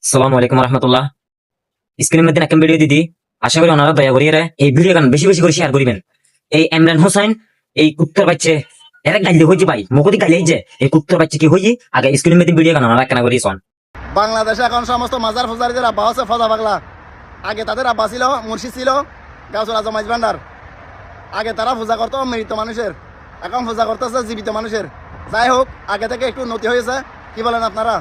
আসসালামু আলাইকুম রহমতুল্লাহ। স্ক্রিনের মধ্যে একটা ভিডিও দিদি, আশা করি ওনারা দয়া করিয়ে এই ভিডিও গান বেশি বেশি করে শেয়ার করিবেন। এই ইমরান হোসেন, এই কুত্তর বাচ্চে এরা গাইলে হয়েছে ভাই, মুখতি গাইলেই যে এই কুত্তর বাচ্চে কি হয়েছে আগে স্ক্রিনের মধ্যে ভিডিও গান ওনারা কেনা করিয়েছেন। বাংলাদেশে এখন সমস্ত মাজার ফুজারিদের আব্বা হচ্ছে ফজা পাগলা। আগে তাদের আব্বা ছিল মুর্শিদ ছিল গাউসুল আজম মাইজ ভান্ডার। আগে তারা পূজা করতো মৃত মানুষের, এখন পূজা করতেছে জীবিত মানুষের। যাই হোক, আগে থেকে একটু উন্নতি হয়েছে। কি বলেন আপনারা?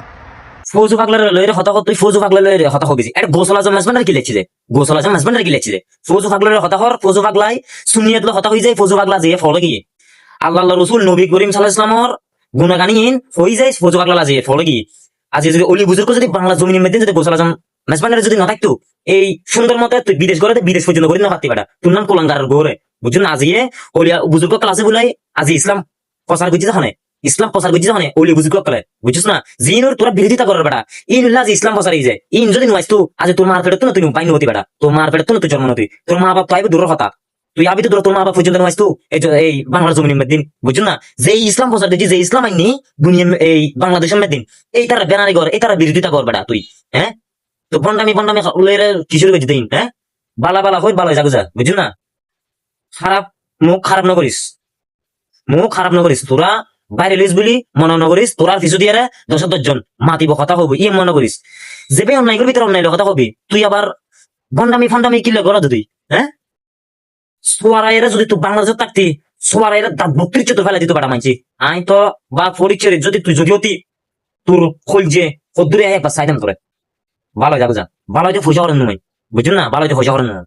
ফৌজু পাগলার লয়ের হতা তুই ফৌজু পাগলার লয়ের হতা হবিছি। এটা গোসল আজম মাসবান্ডার কি লেখছে, গোসল আজম মাসবান্ডার কি লেখছে, ফৌজু পাগলার হতা হর ফৌজু পাগলাই সুনিয়ত হতা হয়ে যায়। ফৌজু পাগলা যে ফলে গিয়ে আল্লাহ রসুল নবী করিম সাল্লাল্লাহু আলাইহি ওয়াসাল্লামর গুণগানিন হয়ে যায়। ফৌজু পাগলা যে ফলে গিয়ে আজ যদি অলি বুজুর্গ যদি বাংলা জমিনের মধ্যে যদি গোসল আজম মাসবান্ডার যদি না থাকতো, এই সুন্দর মতে তুই বিদেশ করে বিদেশ পর্যন্ত করে না পারতি বেটা। তোর নাম কোলাঙ্গার গোরে বুঝুন না। আজিয়ে অলিয়া বুজুর্গ ক্লাসে বলাই আজি ইসলাম প্রচার করছি যখন, ইসলাম প্রচার করছি যখন অলি বুজুর্গ কালে বুঝছিস না। জিনুর তোরা বিরোধিতা করার বেটা ইনুল্লাহ যে ইসলাম প্রচার যায়। ইন যদি নয় তো আজ তোর মার পেটে তো না তুই পাইনি হতি বেটা, তোর মার পেটে তো না তুই জন্ম নতি, তোর মা বাপ তো আইবে দূরের কথা, তুই আবি তো তোর মা বাপ পর্যন্ত নয় তো এই বাংলার জমিনের মধ্যে বুঝছেন না। যে ইসলাম প্রচার দিচ্ছি, যে ইসলাম আইনি দুনিয়ার এই বাংলাদেশের মধ্যে এই তারা বেনারি কর, এই তারা বিরোধিতা কর বেটা তুই। হ্যাঁ, তো বন্ডামি বন্ডামি কিশোর গেছি দিন। হ্যাঁ, বালা বালা হই বালা যাগো যা বুঝছেন না। খারাপ মুখ খারাপ না করিস, মুখ খারাপ না করিস। তোরা বাইরে লিস বলি মনে না করিস, তোরা কিছু দিয়ে 10-10 জন মাতিব কথা হবি ই মনে করিস। যেবে অন্যায় করবি তোর অন্যায় কথা হবি তুই। আবার বন্ডামি ফন্ডামি কিলে করা তুই। হ্যাঁ, সোয়ারাইরা যদি তুই বাংলাদেশে থাকতি, সোয়ারাইরা দাঁত বত্রিশ তো ফেলা দিত বেটা মানছি। আই তো বা পরিচয় যদি তুই যদি অতি তোর খোল যে কদ্দুরে একবার সাইদাম তোরে ভালো যাবো যা, ভালো যে পয়সা করেন নয় বুঝুন না, ভালো যে পয়সা করেন না।